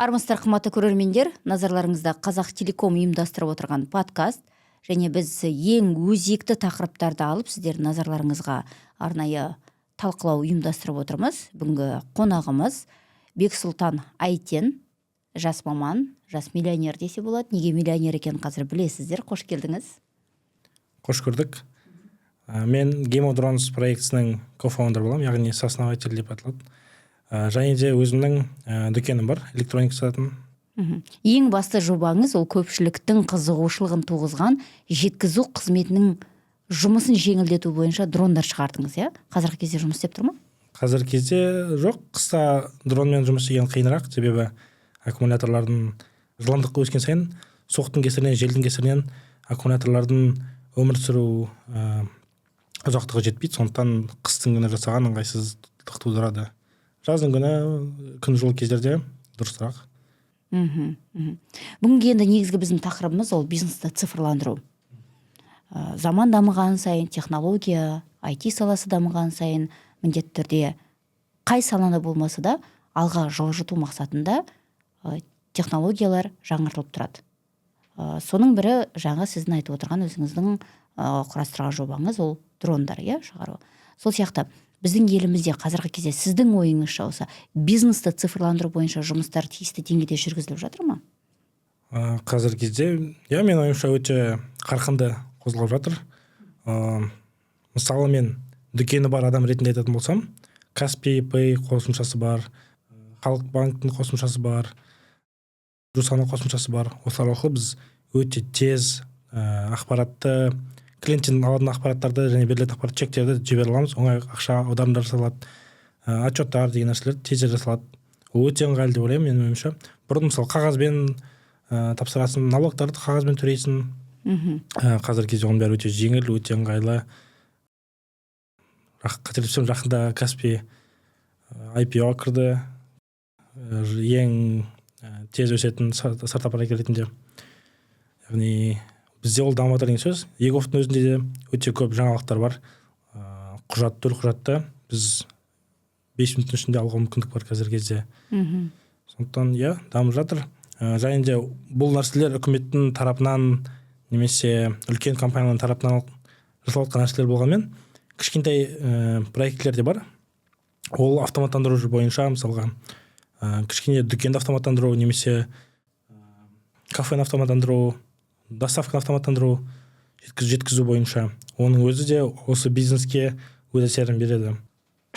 Армысыздар, қымбатты көрермендер, назарларыңызда Қазақ Телеком ұйымдастырып отырған подкаст және біз ең өзекті тақырыптарды алып сіздердің назарларыңызға арнайы талқылау ұйымдастырып отырмыз. Бүгінгі қонағымыз Бексұлтан Айтен, жас маман, жас миллионер десе болады. Неге миллионер екенін қазір білесіздер. Қош келдіңіз. Қош көрдік. Мен Game of Thrones проектісінің кофаундер боламын, яғни сооснователь деп аталады. Және де өзімнің дүкенім бар, электроника сататын. Ең басты жобаңыз ол көпшіліктің қызығушылығын туғызған жеткізу қызметінің жұмысын жеңілдету бойынша дрондар шығардыңыз, иә? Қазіргі кезде жұмыс істеп тұр ма? Қазіргі кезде жоқ, қыста дронмен жұмыс істеген қиынырақ, себебі аккумуляторлардың жылдамдық өскен сайын соқтың кесірінен, желдің кесірінен аккумуляторлардың өмір сүру ұзақтығы жетпейді, сондықтан қыстың күні жасаған ыңғайсыздық тудырады. Жаздың күні күн жылы кездерде дұрысырақ. Бүгінгі енді негізгі біздің тақырыбымыз ол бизнесті цифрландыру. Заман дамыған сайын, технология, IT саласы дамыған сайын міндетті түрде қай саланы болмаса да алға жылжыту мақсатында технологиялар жаңартылып тұрады. Соның бірі жаңа сіздің айтып отырған өзіңіздің құрастырған жобаңыз ол дрондар, иә, шығару. Сол сияқты біздің елімізде қазіргі кезде сіздің ойыңызша осы бизнесті цифрландыру бойынша жұмыстар тиісті деңгейде жүргізіліп жатыр ма? Қазіргі кезде, мен ойымша өте қарқынды қозғалып жатыр. Мысалы мен дүкені бар адам ретінде айтатын болсам, Каспий Pay қосымшасы бар, Халық банктің қосымшасы бар, Жусана қосымшасы бар. Осылар арқылы біз өте тез ақпаратты, клиенттен алатын ақпараттарды және берілетін ақпарат чектерді жібере аламыз. Оңай ақша аударымдар жасалады, отчеттар деген нәрселер тез жасалады. Ол өте ыңғайлы деп ойлаймын, менің ойымша. Бұрын мысалы қағазбен тапсырасың, налогтарды қағазбен төлейсің. Қазіргі кезде оның бәрі өте жеңіл, өте ыңғайлы. Қателеспесем, жақында Каспий IPO кірді. Ең тез өсетін стартап ретінде. Яғни бізде ол дамып жатыр деген сөз. Еговтың өзінде де өте көп жаңалықтар бар. Төл құжатты біз 5 минуттың ішінде алуға мүмкіндік бар қазіргі кезде. Сондықтан дамып жатыр. Және де бұл нәрселер үкіметтің тарапынан немесе үлкен компанияның тарапынан жасалған нәрселер болғанмен, кішкентай проектілер де бар. Ол автоматтандыру бойынша, мысалға, кішкене дүкенді автоматтандыру немесе кафені автоматтандыру, доставканы автоматтандыру, жеткізу бойынша. Оның өзі де осы бизнеске өз әсерін береді.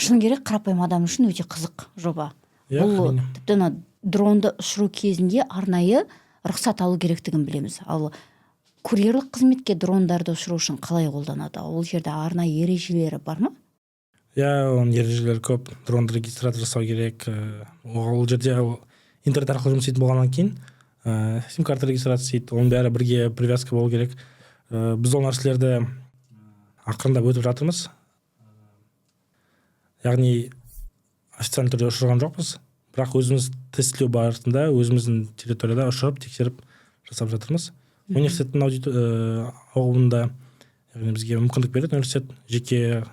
Шын керек, қарапайым адам үшін өте қызық жоба. Бұл тіпті дронды ұшыру кезінде арнайы рұқсат алу керектігін білеміз. Ал курьерлік қызметке дрондарды ұшыру үшін қалай қолданады? Ол жерде арнайы ережелері бар ма? Оның ережелері көп. Дронды регистрация жасау керек. Ол жерде интернет арқылы жұмыс істейтін болғаннан кейін сим-карта регистрация дейді, оның бәрі бірге привязка болу керек. Біз ол нәрселерді ақырындап өтіп жатырмыз. Яғни официальный түрде ұшырған жоқпыз, бірақ өзіміз тестілеу барысында өзіміздің территорияда ұшырып, тексеріп жасап жатырмыз. Университеттің ауылында бізге мүмкіндік береді, университет жеке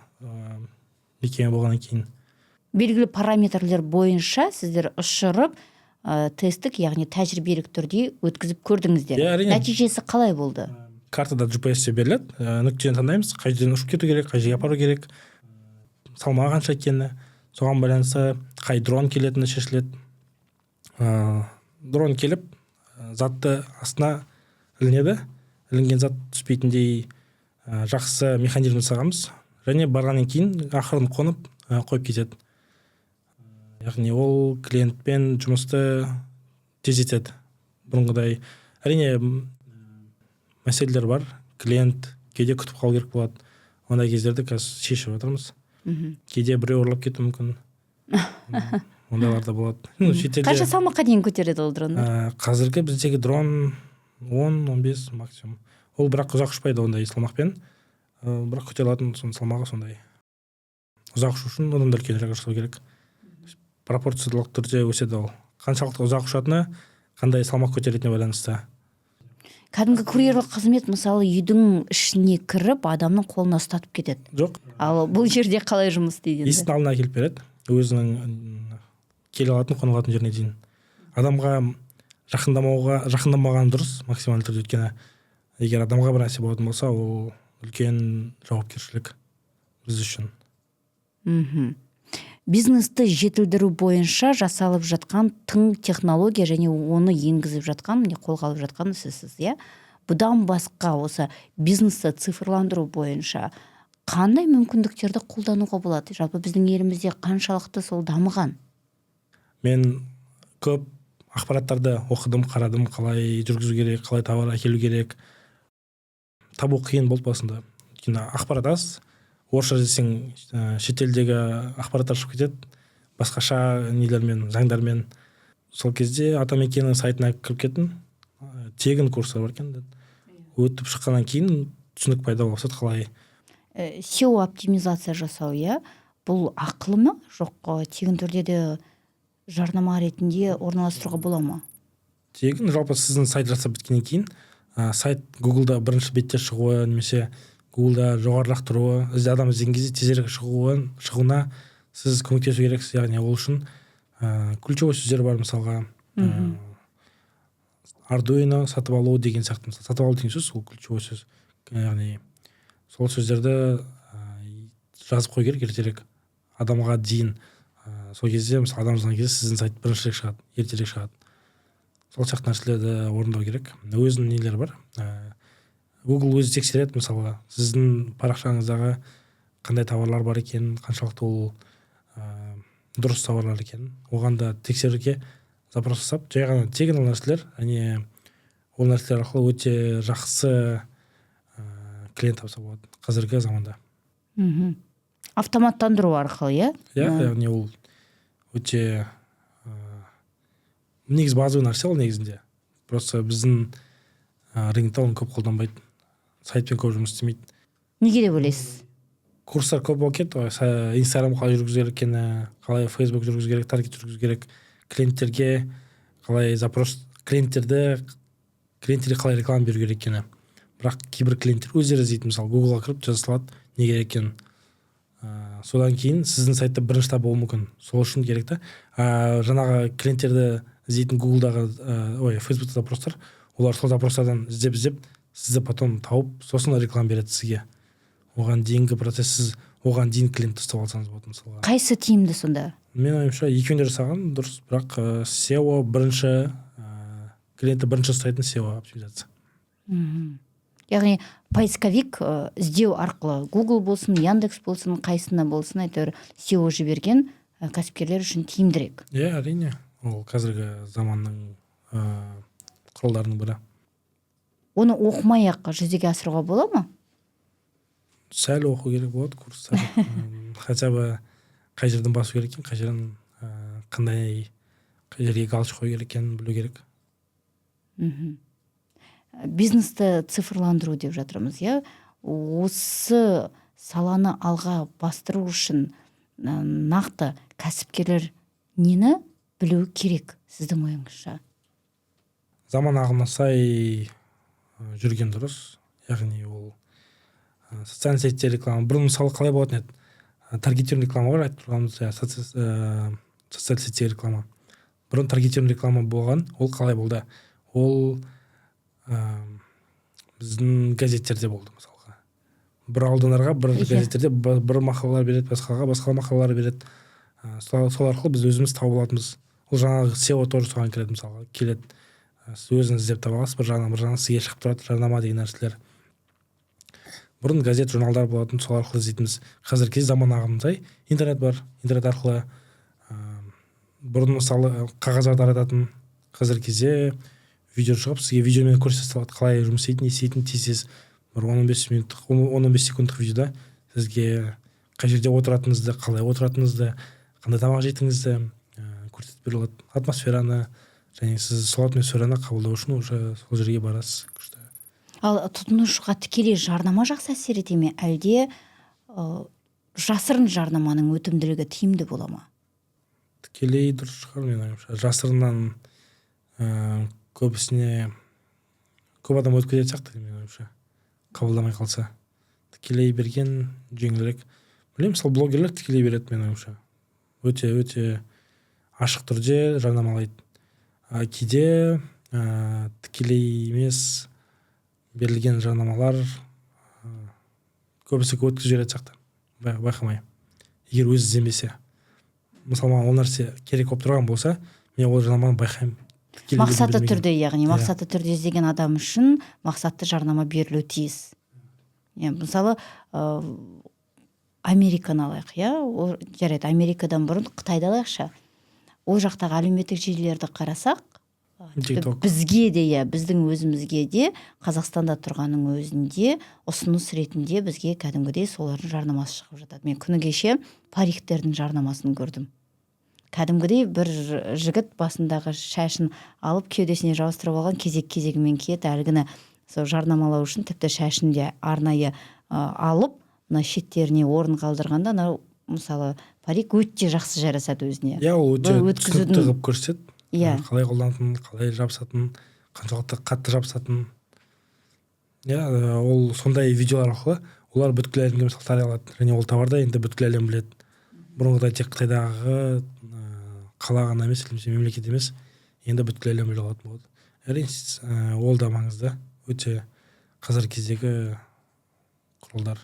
мекеме болғаннан кейін. Белгілі параметрлер бойынша сіздер ұшырып тесттік, яғни тәжірибелік түрде өткізіп көрдіңіздер. Нәтижесі қалай болды? Картада GPS беріледі, нүктені таңдаймыз, қай жерден ұшып кету керек, қай жерге апару керек, салмағы қанша екені, соған байланысты қай дрон келетіні шешіледі. Дрон келіп, затты астына ілінеді, ілінген зат түспейтіндей жақсы механизм жасағанбыз, және барғаннан кейін ақырын қонып қойып кетеді. Яғни ол клиентпен жұмысты тездетеді. Бұрынғыдай әрине мәселелер бар. Клиент кейде күтіп қалу керек болады. Ондай кездерді қазір шешіп жатырмыз. Кейде біреу ұрлап кетуі мүмкін. Ондайлар да болады. Қанша салмаққа дейін көтереді ол дрондар? Қазіргі біздегі дрон 10-15 максимум. Ол бірақ ұзақ ұшпайды ондай салмақпен. Бірақ көтере алатын салмағы сондай. Ұзақ ұшу үшін одан да үлкенірек жасау керек. Пропорциялық түрде өседі ол. Қаншалықты ұзақ ұшатыны, қандай салмақ көтеретіне байланысты. Кәдімгі курьерлік қызмет мысалы үйдің ішіне кіріп, адамның қолына ұстатып кетеді. Жоқ. Ал бұл жерде қалай жұмыс істейді? Есіктің алдына келіп береді. Өзінің келе алатын, қона алатын жеріне дейін. адамға жақындамаған дұрыс максималды түрде. Өйткені егер адамға бір нәрсе болатын болса, ол үлкен жауапкершілік біз үшін. Бизнесті жетілдіру бойынша жасалып жатқан тың технология және оны енгізіп жатқан, міне қолға алып жатқан сізсіз, иә? Бұдан басқа осы бизнесті цифрландыру бойынша қандай мүмкіндіктерді қолдануға болады? Жалпы біздің елімізде қаншалықты сол дамыған? Мен көп ақпараттарды оқыдым, қарадым, қалай жүргізу керек, қалай товар әкелу керек. Табу қиын болды басында. Өйткені ақпарат аз. Орысша десең, шетелдегі ақпараттар шығып кетеді, басқаша нелермен, заңдармен. Сол кезде Атамекеннің сайтына кіріп кеттім. Тегін курстар бар екен. Өтіп шыққаннан кейін түсінік пайда болды, қалай. SEO оптимизация жасау, иә? Бұл ақылы ма? Жоқ, тегін түрде де жарнама ретінде орналастыруға бола ма? Тегін, жалпы сіздің сайт жасап біткеннен кейін, сайт Google-да бірінші бетте шығуы, немесе Google-да жоғарырақ тұруы, адам іздеген кезде тезірек шығуына сіз көмектесу керексіз. Яғни ол үшін ключевой сөздер бар, мысалға Arduino сатып алу деген сияқты. Сатып алу деген сөз, ол ключевой сөз. Яғни сол сөздерді жазып қой керек ертерек адамға дейін. Сол кезде мысалы адам жазған кезде сіздің сайт біріншілік шығады, ертерек шығады. Сол сияқты нәрселерді орындау керек. Өзінің нелері бар. Google өзі тексереді, мысалы сіздің парақшаңыздағы қандай товарлар бар екен, қаншалықты ол дұрыс товарлар екен. Оған да тексеруге запрос жасап, жай ғана тегін ол нәрселер, ол нәрселер арқылы өте жақсы клиент тапса болады қазіргі заманда. Автоматтандыру арқылы, иә? Яғни ол өте негіз базовый нәрсе ол негізінде. Просто біздің рынокта оны көп қолданбайды. Сайтпен көп жұмыс істемейді. Неге деп ойлайсыз? Курстар көп болып кетті. Инстаграм қалай жүргізу керек екені, қалай Facebook жүргізу керек, таргет жүргізу керек, клиенттерге қалай запрос, клиенттерге қалай реклама беру керек екені. Бірақ кейбір клиенттер өздері іздейді, мысалы Google-ға кіріп жаза салады, не керек екенін. Содан кейін сіздің сайтта бірінші табуы мүмкін. Сол үшін керек та. Жаңағы клиенттерді іздейтін Google-дағы, Facebook-та запростар, олар сол запростардан іздеп сізді потом тауып, сосын реклама береді сізге. Оған дейінгі процесс, сіз оған дейін клиентті ұстап алсаңыз болады, мысалға. Қайсы тиімді сонда? Мен ойымша екеуін де жасаған дұрыс, бірақ SEO бірінші, клиентті бірінші ұстайтын SEO оптимизация. Яғни поисковик іздеу арқылы Google болсын, Яндекс болсын, қайсында болсын, әйтеуір SEO жіберген кәсіпкерлер үшін тиімдірек. Әрине. Ол қазіргі заманның құралдарының бірі. Оны оқымай-ақ жүзеге асыруға бола ма? Сәл оқу керек болады курстар. Хотя бы қай жерден басу керек екен, қай жерден қай жерге галочка қою керек екенін білу керек. Бизнесті цифрландыру деп жатырмыз, иә? Осы саланы алға бастыру үшін нақты кәсіпкерлер нені білу керек сіздің ойыңызша? Заман ағымына сай жүрген дұрыс. Яғни ол социальный сетте реклама. Бұрын мысалы қалай болатын еді? Таргетированный реклама бар, айтып тұрғанымыз, социальный сетте реклама. Бұрын таргетированный реклама болған, ол қалай болды? Ол біздің газеттерде болды, мысалға. Бір аудандарға, бір газеттерде бір мақалалар береді, басқа мақалалар береді. Сол арқылы біз өзіміз тауып алатынбыз. Ол жаңағы SEO тоже соған келеді, мысалға. Келеді. Сіз өзіңіз іздеп таба аласыз, бір жағынан сізге шығып тұрады, жарнама деген нәрселер. Бұрын газет, журналдар болатын, сол арқылы іздейтінбіз. Қазіргі кезде заман ағымына сай интернет бар. Интернет арқылы бұрын мысалы қағаздар тарататын, қазіргі кезде видео шығып, сізге видеомен көрсете салады, қалай жұмыс істейтін, тез бір 15 секундтық видеода сізге қай жерде отыратыныңызды, қалай отыратыныңызды, қандай тамақ жейтініңізді көрсетіп бере алады. Атмосфераны, және сіз сол атмосфераны қабылдау үшін уже сол жерге барасыз. Ал тұтынушыға тікелей жарнама жақсы әсер ете ме, әлде жасырын жарнаманың өтімділігі тиімді бола ма? Тікелей дұрыс шығар, мен ойымша. Жасырыннан көбісіне көп адам өтіп кететін сияқты, мен ойымша. Қабылдамай қалса. Тікелей берген жеңілірек. Білемін, мысалы блогерлер тікелей береді, мен ойымша. Өте ашық түрде жарнамалайды. Кейде тікелей емес берілген жарнамалар көбісі өткізіп жіберетін сияқты байқамай, егер өзі ізденбесе. Мысалы маған ол нәрсе керек болып тұрған болса, мен ол жарнаманы байқаймын. Мақсатты түрде, яғни мақсатты түрде іздеген адам үшін мақсатты жарнама берілуі тиіс. Мысалы Американы алайық, жарайды, Америкадан бұрын Қытайды алайықшы. Ол жақтағы әлеуметтік желілерді қарасақ, бізге де, біздің өзімізге де Қазақстанда тұрғанның өзінде ұсыныс ретінде бізге кәдімгідей солардың жарнамасы шығып жатады. Мен күні кеше париктердің жарнамасын көрдім. Кәдімгідей бір жігіт басындағы шашын алып кеудесіне жабыстырып алған, кезегімен киеді. Әлгіні сол жарнамалау үшін тіпті шашын де арнайы алып, мына шеттеріне орын қалдырғанда, мысалы парик өте жақсы жарасады өзіне. Ол өте түсінікті қылып көрсетеді. Қалай қолданатынын, қалай жабысатынын, қаншалықты қатты жабысатынын. Ол сондай видеолар арқылы олар бүткіл әлемге мысалы тарай алады. Және ол товарды енді бүткіл әлем біледі. Бұрынғыдай тек Қытайдағы қала ғана емес, мемлекет емес, енді бүткіл әлем біле алатын болады. Әрине, ол да маңызды. Өте қазіргі кездегі құралдар.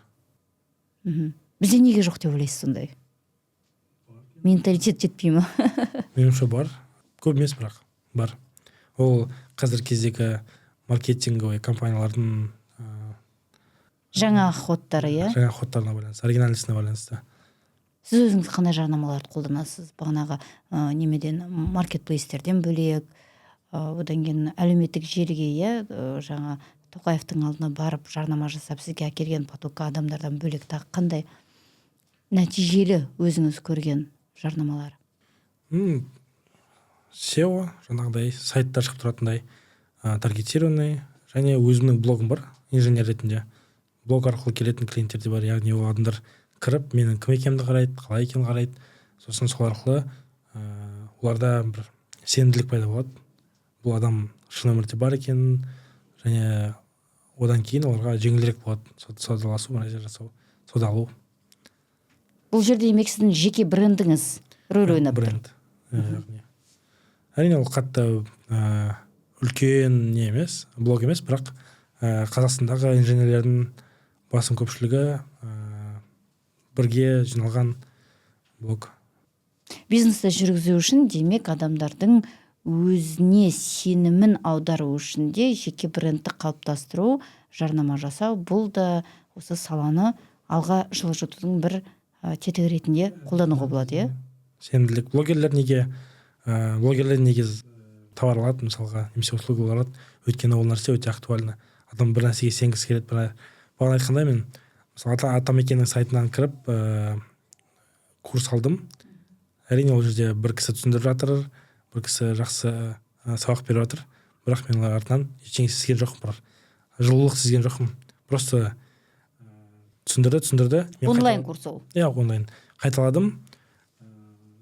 Бізде неге жоқ деп ойлайсыз сондай? Менталитет жетпей ме? Меніңше бар. Көп емес, бірақ бар. Ол қазіргі кездегі маркетинговый компаниялардың жаңа ходтары, жаңа ходтарына байланысты, оригинальностіне байланысты. Сіз өзіңіз қандай жарнамаларды қолданасыз? Бағанағы немеден маркетплейстерден бөлек, одан кейін әлеуметтік желіге, жаңа Тоқаевтың алдына барып жарнама жасап сізге әкелген потокқа адамдардан бөлек тағы қандай нәтижелі өзіңіз көрген жарнамалар? SEO, жаңағыдай сайттар шығып тұратындай, таргетированный, және өзімнің блогым бар, инженер ретінде. Блог арқылы келетін клиенттер де бар, яғни ол адамдар кіріп, менің кім екенімді қарайды, қалай екенін қарайды. Сосын сол арқылы оларда бір сенімділік пайда болады. Бұл адам шын өмірде бар екенін, және одан кейін оларға жеңілдірек болады саудаласу, жасау, сауда алу. Бұл жерде демек сіздің жеке брендіңіз рөл ойнап тұр. Бренд. Әрине ол қатты үлкен не емес, блог емес, бірақ Қазақстандағы инженерлердің басым көпшілігі бірге жиналған блог. Бизнесті жүргізу үшін демек адамдардың өзіне сенімін аудару үшін де жеке брендті қалыптастыру, жарнама жасау, бұл да осы саланы алға жылжытудың бір тетігі ретінде қолдануға болады, Сенімділік. Блогерлер неге товар алады, мысалға, немесе услуга алады, өйткені ол нәрсе өте актуальны. Адам бір нәрсеге сенгісі келеді. Бағана айтқандай, мен мысалы Атамекеннің сайтынан кіріп курс алдым. Әрине ол жерде бір кісі түсіндіріп жатыр, бір кісі жақсы сабақ беріп жатыр, бірақ мен олар артынан ештеңе сезген жоқпын, жылулық сезген жоқпын. Просто түсіндірді. Онлайн курс ол? Онлайн. Қайталадым.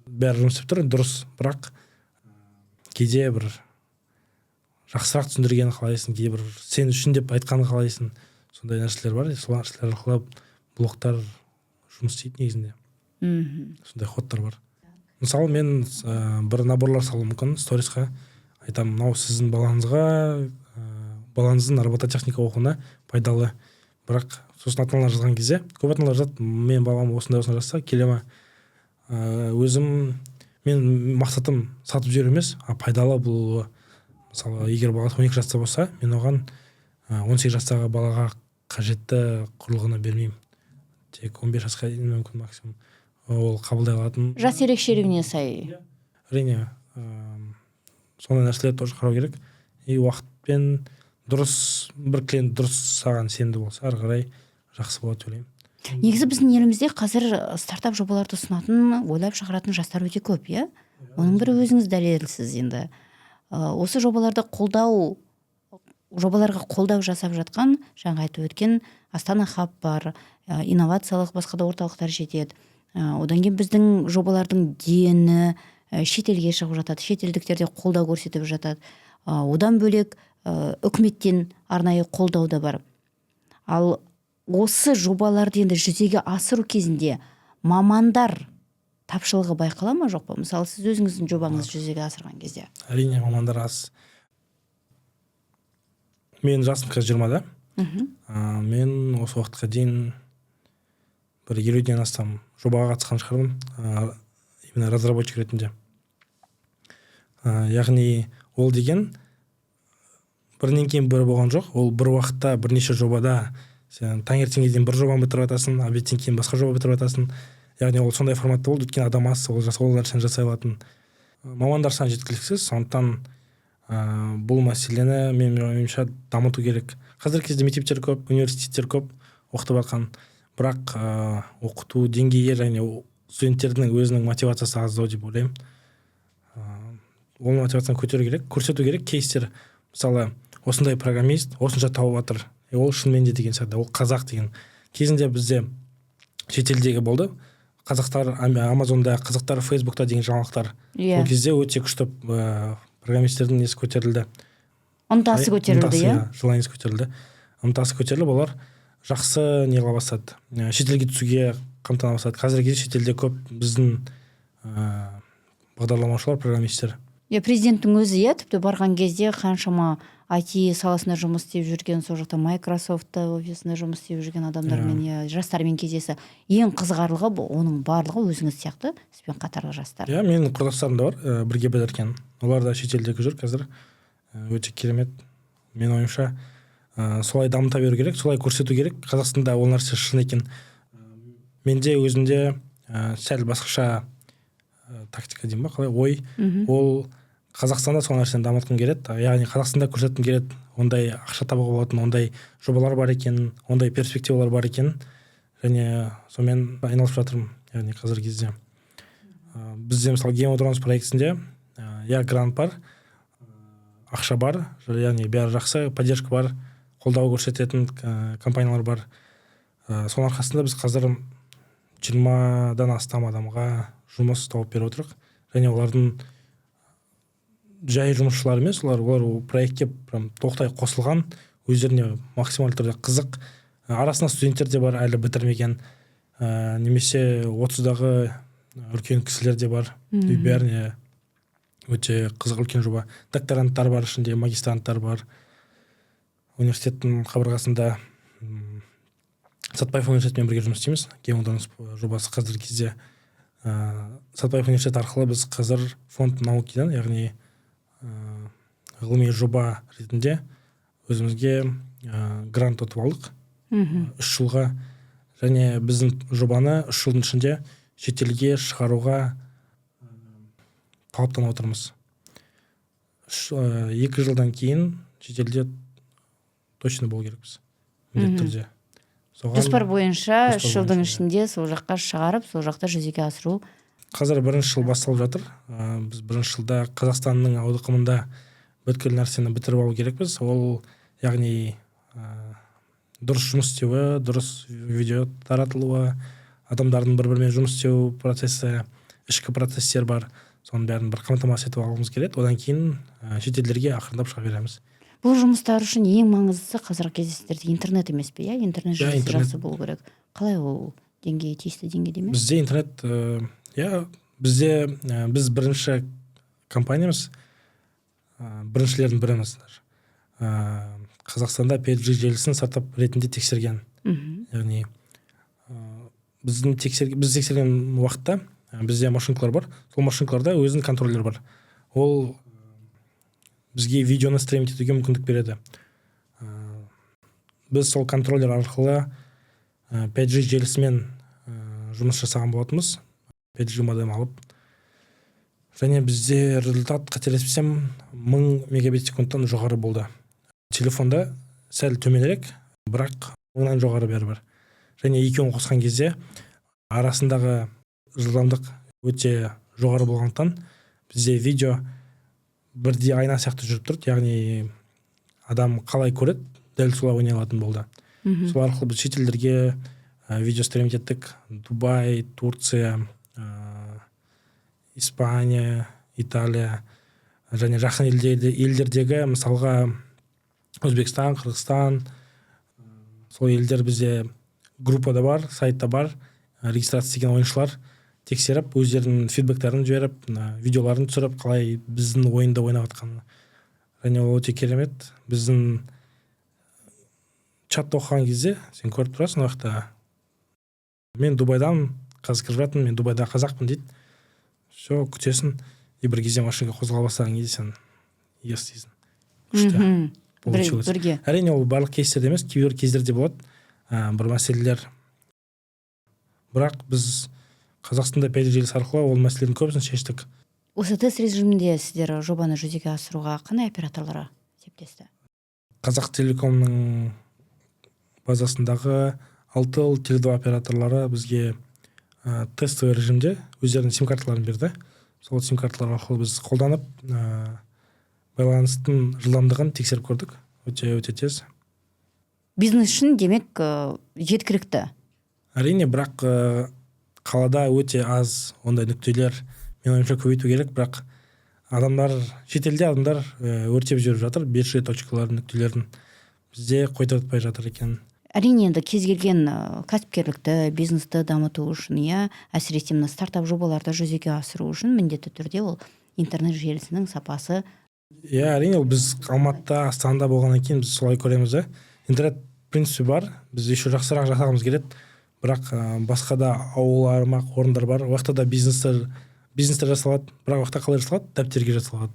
Бәрі жұмыс істеп тұр, дұрыс, бірақ кейде бір жақсырақ түсіндіргенін қалайсың, кейде бір сен үшін деп айтқанын қалайсың. Сондай нәрселер бар, сол нәрселер арқылы блогтар жұмыс істейді негізінде. Сондай ходтар бар. Мысалы, мен бір наборлар салуым мүмкін сторисқа. Айтамын, мынау сіздің балаңыздың робототехника оқуына пайдалы. Бірақ сосын ата-аналар жазған кезде, көп ата-аналар жазады, мен балам осындай жасса, келе ме? Мен мақсатым сатып жіберу емес, пайдалы бұл. Мысалы, егер бала 12 жаста болса, мен оған 18 жастағы балаға қажетті құрылғыны бермеймін. Тек 15 жасқа дейін мүмкін максимум. Ол қабылдай алатын. Жас ерекшелігіне сай. Әрине, сондай нәрселер тоже қарау керек. Уақытпен дұрыс, бір клиент дұрыс саған сенімді болса, ары қарай жақсы болады деп ойлаймын. Негізі біздің елімізде қазір стартап жобаларды ұсынатын, ойлап шығаратын жастар өте көп, Оның бірі өзіңіз дәлелсіз енді. Осы жобаларға қолдау жасап жатқан, жаңа айтып өткен Астана хаб бар, инновациялық басқа да орталықтар жетеді. Одан кейін біздің жобалардың дені шетелге шығып жатады, шетелдіктерде қолдау көрсетіп жатады. Одан бөлек үкіметтен арнайы қолдау да бар. Ал осы жобаларды енді жүзеге асыру кезінде мамандар тапшылығы байқала ма жоқ па? Мысалы сіз өзіңіздің жобаңызды жүзеге асырған кезде. Әрине мамандар аз. Мен жасым қазір 20-да. Мен осы уақытқа дейін бір 50-ден астам жобаға қатысқан шығармын, именно разработчик ретінде. Яғни ол деген бірінен кейін бірі болған жоқ. Ол бір уақытта бірнеше жобада сен таңертеңге дейін бір жобаны бітіріп жатасың, обедтен кейін басқа жоба бітіріп жатасың. Яғни ол сондай форматта болды, өйткені адам аз, ол нәрсені жасай алатын. Мамандар саны жеткіліксіз, сондықтан бұл мәселені менің ойымша дамыту керек. Қазіргі кезде мектептер көп, университеттер көп оқытып жатқан, бірақ оқыту деңгейі және студенттердің өзінің мотивациясы аздау деп ойлаймын. Ол мотивацияны көтеру керек, көрсету керек кейстер. Мысалы, осындай программист осынша тауып жатыр. Ол шынымен де деген сияқты, ол қазақ деген. Кезінде бізде шетелдегі болды. Қазақтар Амазонда, қазақтар Фейсбукта деген жаңалықтар. Ол кезде өте күшті программистердің несі көтерілді. Ынтасы көтерілді, иә? Желаниесі көтерілді. Ынтасы көтеріліп, олар жақсы не қыла бастады. Шетелге түсуге қамтана бастады. Қазіргі кезде шетелде көп біздің бағдарламаушылар, программистер. Президенттің өзі тіпті барған кезде қаншама IT саласында жұмыс істеп жүрген, сол жақта Microsoft офисында жұмыс істеп жүрген адамдармен, жастармен кездесі. Ең қызығарлығы оның барлығы өзіңіз сияқты сізбен қатарлы жастар. Менің құрдастарым да бар, бірге бітірген. Олар да шетелдегі жүр қазір. Өте керемет. Мен ойымша солай дамыта беру керек, солай көрсету керек. Қазақстанда ол нәрсе шын екен. Менде өзімде сәл басқаша тактика деймін ба, қалай ой. Ол Қазақстанда сол нәрсені дамытқым келеді. Яғни Қазақстанда көрсеткім келеді, ондай ақша табуға болатын, ондай жобалар бар екен, ондай перспективалар бар екен. Және сонымен айналысып жатырмын, яғни қазіргі кезде. Бізде мысалы Game of Thrones проектісінде грант бар, ақша бар, яғни бәрі жақсы, поддержка бар, қолдау көрсететін компаниялар бар. Соның арқасында біз қазір 20-дан астам адамға жұмыс тауып беріп отырмыз. Және олардың жай жұмысшылар емес, олар проектке тоқтай қосылған, өздеріне максималды түрде қызық. Арасында студенттер де бар, әлі бітірмеген, немесе 30-дағы үлкен кісілер де бар. Бәріне өте қызық үлкен жоба. Докторанттар бар, ішінде магистранттар бар. Университеттің қабырғасында Сатпаев университетімен бірге жұмыс істейміз. Game of Thrones жобасы қазіргі кезде Сатпаев университеті арқылы біз қазір фонд наукидан, яғни ғылыми жоба ретінде өзімізге грант ұтып алдық 3 жылға, және біздің жобаны 3 жылдың ішінде шетелге шығаруға талаптанып отырмыз. 2 жылдан кейін шетелде точно болу керекпіз, міндетті түрде. Жоспар бойынша 3 жылдың ішінде сол жаққа шығарып, сол жақта жүзеге асыру. Қазір 1-ші жыл басталып жатыр. Біз 1-ші жылда Қазақстанның аудықымында бүткіл нәрсені бітіріп алу керекпіз. Ол яғни дұрыс жұмыс істеуі, дұрыс видео таратылуы, адамдардың бір-бірімен жұмыс істеу процесі, ішкі процестер бар. Соның бәрін бір қамтамасыз етіп алғымыз келеді. Одан кейін шетелдерге ақырындап шыға береміз. Бұл жұмыстар үшін ең маңыздысы қазіргі кезде сіздерде интернет емес пе? Интернет жүйесі жақсы болу керек. Қалай ол деңгейі, тиісті деңгейде ме? Бізде интернет, біз бірінші компаниямыз, біріншілердің біріміз. Қазақстанда 5G желісін стартап ретінде тексерген. Яғни біз тексерген уақытта бізде машинкалар бар. Сол машинкаларда өзінің контроллер бар. Ол бізге видеоны стриминг етуге мүмкіндік береді. Біз сол контроллер арқылы 5G желісімен жұмыс жасаған болатынбыз. 5G модем алып. Және бізде результат, қателеспесем, 1000 мегабит секундтан жоғары болды. Телефонда сәл төменірек, бірақ 1000-нан жоғары бәрібір. Және екеуін қосқан кезде арасындағы жылдамдық өте жоғары болғандықтан бізде видео бірдей айна сияқты жүріп тұрды, яғни адам қалай көреді, дәл солай ойнай алатын болды. Сол арқылы біз шетелдерге видео стриминг еттік. Дубай, Турция, Испания, Италия және жақын елдердегі, мысалға Өзбекстан, Қырғызстан, сол елдер бізде группада бар, сайтта бар, регистрация деген ойыншылар тексеріп өздерінің фидбэктерін жіберіп видеоларын түсіріп қалай біздің ойында ойнап жатқанын. Және ол өте керемет. Біздің чатта оқыған кезде сен көріп тұрасың ол жақта мен Дубайдан қазір кіріп жатырмын, мен Дубайда қазақпын дейді. Все, күтесің, и бір кезде машинаға қозғала бастаған кезде сен естисің. Күшті. Бірге. Әрине ол барлық кейстерде емес, кейбір кездерде болады бір мәселелер. Бірақ біз Қазақстанда 5G желісі арқылы ол мәселелердің көбісін шештік. Осы тест режимінде сіздер жобаны жүзеге асыруға қандай операторлары септесті? Қазақтелекомның базасындағы Алтел, Теле2 операторлары бізге тестовый режимде өздерінің сим-карталарын берді. Сол сим-карталар арқылы біз қолданып байланыстың жылдамдығын тексеріп көрдік. Өте тез. Бизнес үшін демек жеткілікті. Әрине, бірақ қалада өте аз ондай нүктелер, мен ойымша көбейту керек, бірақ шетелде адамдар өртеп жүріп жатыр, 5G точкалардың нүктелерін бізде қойдыртпай жатыр екен. Әрине, енді кез келген кәсіпкерлікті, бизнесті дамыту үшін, әсіресе мына стартап жобаларды жүзеге асыру үшін міндетті түрде ол интернет желісінің сапасы. Әрине, біз Алматыда, Астанада болғаннан кейін біз солай көреміз. Интернет принципі бар, біз еще жақсырақ жасағымыз келеді. Бірақ басқа да ауыл аймақ орындар бар. Ол жақта да бизнестер жасалады. Бірақ ол жақта қалай жасалады? Дәптерге жасалады.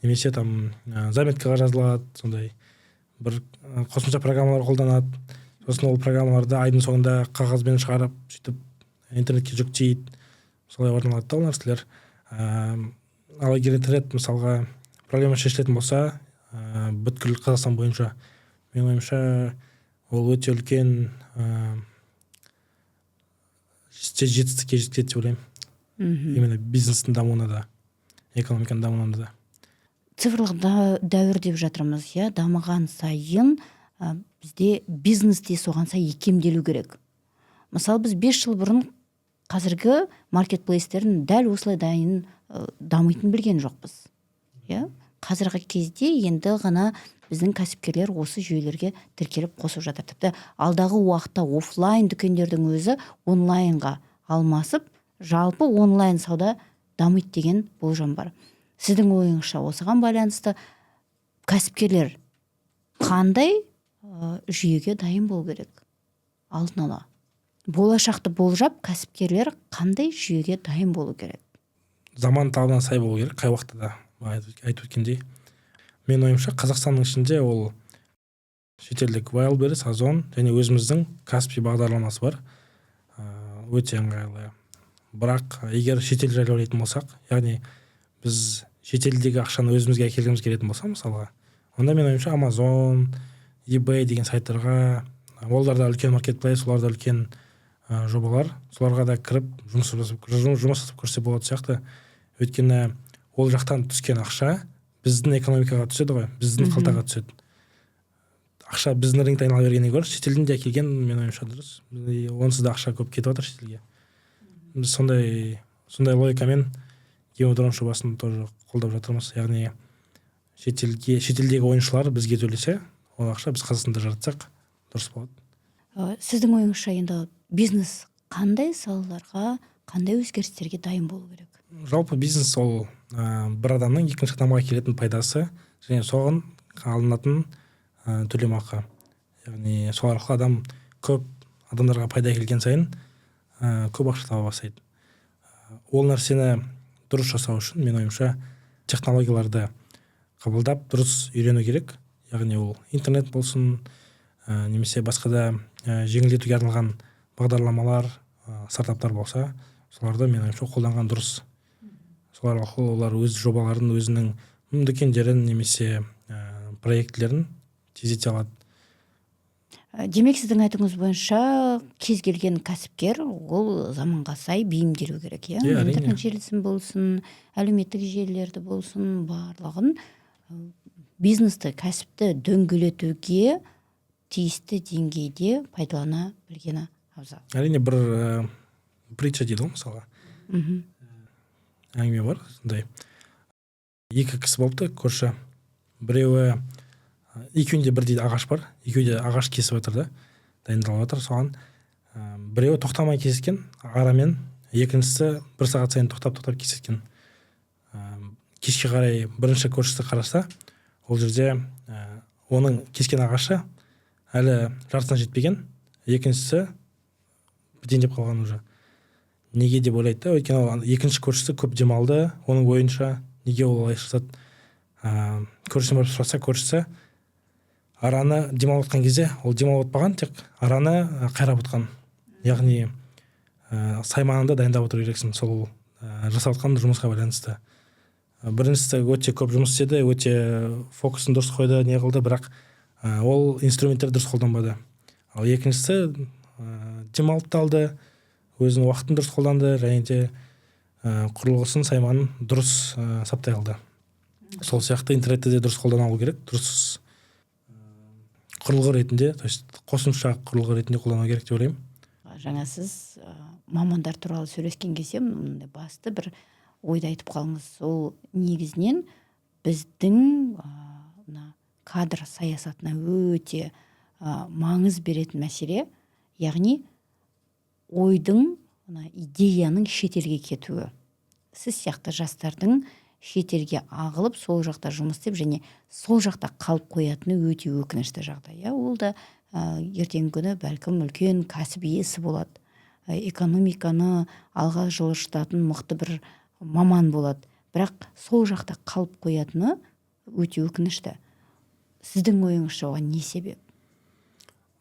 Немесе там заметкаға жазылады, сондай бір қосымша программалар қолданады. Сосын ол программаларды айдың соңында қағазбен шығарып, сөйтіп интернетке жүктейді. Солай орналады да ол нәрселер. Ал егер интернет мысалға проблема шешілетін болса, бүткіл Қазақстан бойынша, мен ойымша ол өте үлкен жетістікке жетеді деп ойлаймын. Именно бизнестің дамуына да, экономиканың дамуына да. Цифрлық дәуір деп жатырмыз, дамыған сайын бізде бизнес те соған сай икемделу керек. Мысалы, біз 5 жыл бұрын қазіргі маркетплейстерін дәл осылай дамитын білген жоқпыз. Қазіргі кезде енді ғана біздің кәсіпкерлер осы жүйелерге тіркеліп қосып жатыр. Тіпті алдағы уақытта офлайн дүкендердің өзі онлайнға алмасып, жалпы онлайн сауда дамиды деген болжам бар. Сіздің ойыңызша осыған байланысты кәсіпкерлер қандай жүйеге дайын болу керек? Алдын ала. Болашақты болжап, кәсіпкерлер қандай жүйеге дайын болу керек? Заман талабына сай болу керек, қай уақытта да айтып өткендей. Мен ойымша Қазақстанның ішінде ол шетелдік Wildberries, Озон және өзіміздің Каспи бағдарламасы бар. Өте ыңғайлы. Бірақ егер шетел жайлы ойлайтын болсақ, яғни біз шетелдегі ақшаны өзімізге әкелгіміз келетін болса, мысалға, онда мен ойымша Amazon, eBay деген сайттарға, оларда үлкен маркетплейс, оларда үлкен жобалар, соларға да кіріп жұмыс жасап көрсе болады сияқты. Өйткені ол жақтан түскен ақша біздің экономикаға түседі ғой, біздің қалтаға түседі. Ақша біздің рынокта айнала бергеннен гөрі шетелден де әкелген, мен ойымша дұрыс. Онсыз да ақша көп кетіп жатыр шетелге. Біз сондай логикамен Геодрон жобасын тоже қолдап жатырмыз. Яғни шетелдегі ойыншылар бізге төлесе, ол ақша біз Қазақстанда жаратсақ дұрыс болады. Сіздің ойыңызша енді бизнес қандай салаларға, қандай өзгерістерге дайын болу керек? Жалпы бизнес ол бір адамның екінші адамға келетін пайдасы және соған алынатын төлемақы. Яғни сол арқылы адам көп адамдарға пайда келген сайын көп ақша таба бастайды. Ол нәрсені дұрыс жасау үшін мен ойымша технологияларды қабылдап дұрыс үйрену керек. Яғни ол интернет болсын, немесе басқа да жеңілдетуге арналған бағдарламалар, стартаптар болса, соларды мен ойымша қолданған дұрыс. Солар арқылы олар өз жобаларын, өзінің дүкендерін немесе проектілерін тездете алады. Демек, сіздің айтыңыз бойынша кез келген кәсіпкер ол заманға сай бейімделу керек, интернет желісін болсын, әлеуметтік желілерді болсын, барлығын бизнесті, кәсіпті дөңгелетуге тиісті деңгейде пайдалана білгені абзал. Әрине, бір притча дейді ғой, мысалға. Әңгіме бар, сондай. Екі кісі болыпты, көрші. Біреуі екеуінде бір дейді ағаш бар, екеуі де ағаш кесіп жатыр да, дайындалып жатыр. Соған біреуі тоқтамай кескен арамен екіншісі 1 сағат сайын тоқтап kesетін. Кешке қарай бірінші көршісі қараса, ол жерде оның кескен ағашы әлі жартысына жетпеген, екіншісі бітейін деп қалған уже. Неге деп ойлайды да, өйткені ол екінші көршісі көп демалды, оның ойынша неге олай жасады. Көршісіне барып сұраса, көршісі араны демалып отқан кезде, ол демалып отпаған, тек араны қайрап отқан. Яғни сайманында дайындап отыру керексің сол жасап отқан жұмысқа байланысты. Біріншісі өте көп жұмыс істеді, өте фокусын дұрыс қойды, не қылды, бірақ ол инструменттер дұрыс қолданбады. Ал екіншісі демалып та алды, өзінің уақытын дұрыс қолданды, және де құрылғысын, сайманын дұрыс саптай алды. Сол сияқты интернетті де дұрыс қолдана алу керек, дұрыс құрылғы ретінде, то есть қосымша құрылғы ретінде қолдану керек деп ойлаймын. Жаңа сіз мамандар туралы сөйлескен кезде басты бір ойды айтып қалыңыз. Ол негізінен біздің кадр саясатына өте маңыз беретін мәселе, яғни ойдың, идеяның шетелге кетуі. Сіз сияқты жастардың шетелге ағылып, сол жақта жұмыс істеп, және сол жақта қалып қоятыны өте өкінішті жағдай. Ол да ертеңгі күні бәлкім үлкен кәсіп иесі болады. Экономиканы алға жылжытатын мықты бір маман болады. Бірақ сол жақта қалып қоятыны өте өкінішті. Сіздің ойыңызша оған не себеп?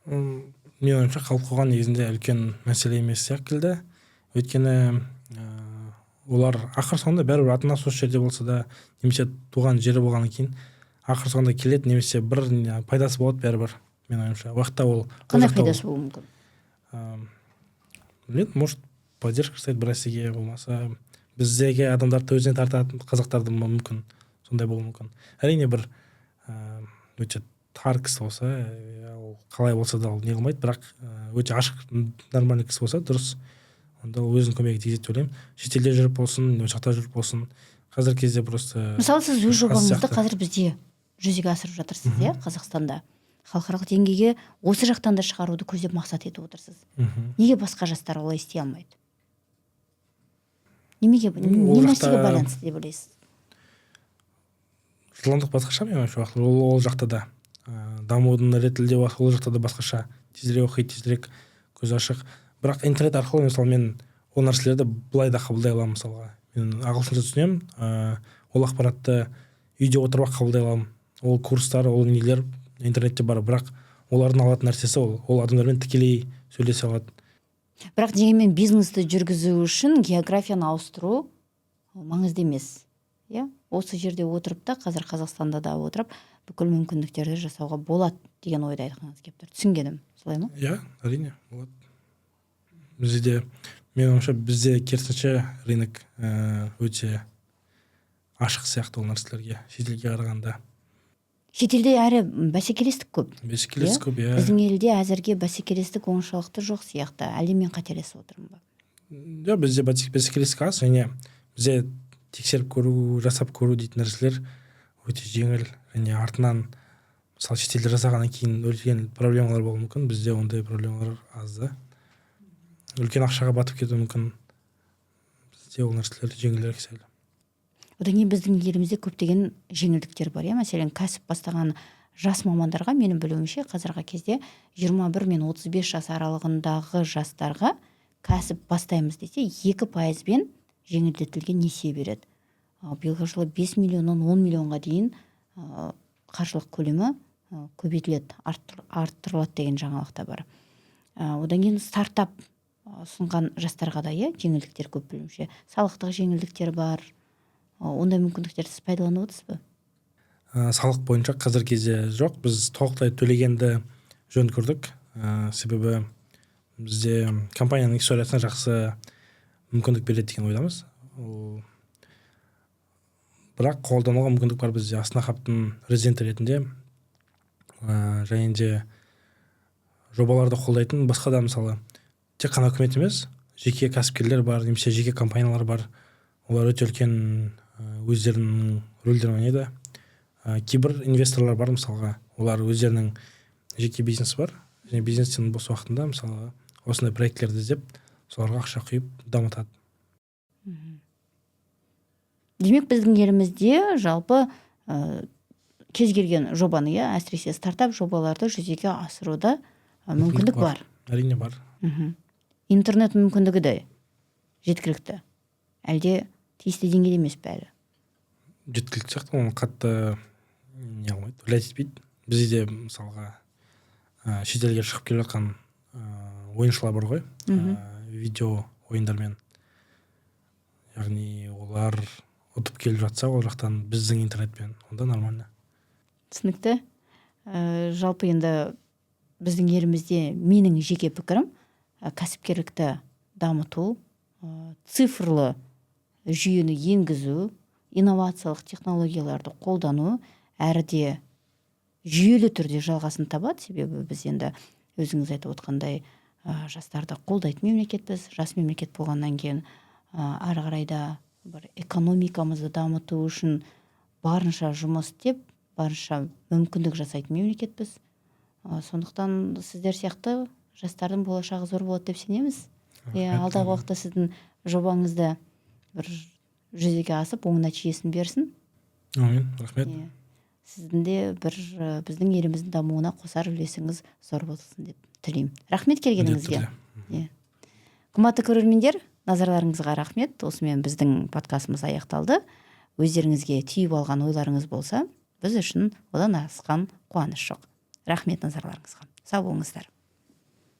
Мен ойымша қалып қойған негізінде үлкен мәселе емес секілді. Өйткені олар ақыр соңында бәрібір ата-анасы осы жерде болса да, немесе туған жері болғаннан кейін ақыр соңында келеді, немесе бір пайдасы болады бәрібір. Мен ойымша уақытта ол қандай пайдасы болуы мүмкін? Может, поддержка жасайды бір нәрсеге, болмаса біздегі адамдарды өзіне тартатын қазақтарды мүмкін, сондай болуы мүмкін. Әрине бір өте тар кісі болса, ол қалай болса да ол не қылмайды, бірақ өте ашық, нормальный кісі болса дұрыс, онда ол өзінің көмегі тигізеді деп ойлаймын. Шетелде жүріп болсын, жақта жүріп болсын, қазіргі кезде просто мысалы сіз өз жобаңызды қазір бізде жүзеге асырып жатырсыз, иә, Қазақстанда халықаралық деңгейге осы жақтан да шығаруды көздеп мақсат етіп отырсыз. Неге басқа жастар олай істей алмайды? Не нәрсеге байланысты деп ойлайсыз? Жылдамдық басқаша, мен ойымша, ол жақта да дамудың реті де ол жақта да басқаша, тезірек оқиды, тезірек көз ашық. Бірақ интернет арқылы мысалы мен ол нәрселерді былай да қабылдай аламын. Мысалға мен ағылшынша түсінемін, ол ақпаратты үйде отырып қабылдай аламын. Ол курстар, ол нелер интернетте бар, бірақ олардың алатын нәрсесі ол адамдармен тікелей сөйлесе алады. Бірақ дегенмен бизнесті жүргізу үшін географияны ауыстыру маңызды емес. Осы жерде отырып та, қазір Қазақстанда да отырып, бүкіл мүмкіндіктерді жасауға болады деген ойды айтқыңыз келіп тұр. Түсінгенім, солай ма? Әрине, болады. Бізде, мен ойымша, бізде керісінше рынок өте ашық сияқты ол нәрселерге, шетелге қарағанда. Шетелде әрі бәсекелестік көп. Бәсекелестік көп, Біздің елде әзірге бәсекелестік оншалықты жоқ сияқты. Әлеммен қателесіп отырмын ба? Бізде бәсекелестік аз, және бізде тексеріп көру, жасап көру дейтін нәрселер өте жеңіл, және артынан мысалы шетелде жасағаннан кейін үлкен проблемалар болуы мүмкін. Бізде ондай проблемалар аз да. Үлкен ақшаға батып кетуі мүмкін. Бізде ол нәрселер жеңілірек сәл. Одан кейін біздің елімізде көптеген жеңілдіктер бар. Мәселен, кәсіп бастаған жас мамандарға, менің білуімше, қазіргі кезде 21 мен 35 жас аралығындағы жастарға кәсіп бастаймыз десе 2%-бен жеңілдетілген несие береді. Биылғы жылы 5 миллионнан 10 миллионға дейін қаржылық көлемі көбейтіледі, арттырылады деген жаңалықта бар. Одан кейін стартап ұсынған жастарға да жеңілдіктер көп білуімше. Салықтық жеңілдіктер бар. Ондай мүмкіндіктерді сіз пайдаланып отырсыз ба? Салық бойынша қазір кезде жоқ. Біз толықтай төлегенді жөн көрдік. Себебі бізде компанияның историясына жақсы мүмкіндік береді деген ойдамыз. Бірақ қолдануға мүмкіндік бар бізде. Астана хабтың резиденті ретінде және де жобаларды қолдайтын басқа да, мысалы тек қана үкімет емес, жеке кәсіпкерлер бар, немесе жеке компаниялар бар. Олар өте үлкен өздерінің рөлдерін ойнайды. Кейбір инвесторлар бар, мысалға, олар өздерінің жеке бизнесі бар, және бизнестің бос уақытында мысалы осындай проектлерді іздеп, соларға ақша құйып дамытады. Демек біздің елімізде жалпы кез келген жобаны, әсіресе стартап жобаларды жүзеге асыруда мүмкіндік бар. Әрине бар. Интернет мүмкіндігі де жеткілікті. Әлде тиісті деңгейде емес пе әлі? Жеткілікті сияқты, оны қатты не қылмайды, влиять етпейді. Бізде де мысалға шетелге шығып келе жатқан ойыншылар бар ғой, видео ойындармен. Яғни олар ұтып келіп жатса, ол жақтан біздің интернетпен, онда нормально. Түсінікті. Жалпы енді біздің елімізде менің жеке пікірім, кәсіпкерлікті дамыту, цифрлы жүйені енгізу, инновациялық технологияларды қолдану әріде жүйелі түрде жалғасын табады. Себебі біз енді өзіңіз айтып отқандай жастарды қолдайтын мемлекетпіз. Жас мемлекет болғаннан кейін ары қарайда бір экономикамызды дамыту үшін барынша жұмыс істеп, барынша мүмкіндік жасайтын мемлекетпіз. Сондықтан сіздер сияқты жастардың болашағы зор болады деп сенеміз. Алдағы уақытта сіздің жобаңызды бір жүзеге асып, оң нәтижесін берсін. Амин, рахмет. Сіздің де бір біздің еліміздің дамуына қосар үлесіңіз зор болсын деп тілеймін. Рахмет келгеніңізге. Қымбатты көрермендер, назарларыңызға рахмет. Осымен біздің подкастымыз аяқталды. Өздеріңізге түйіп алған ойларыңыз болса, біз үшін одан асқан қуаныш жоқ. Рахмет назарларыңызға. Сау болыңыздар.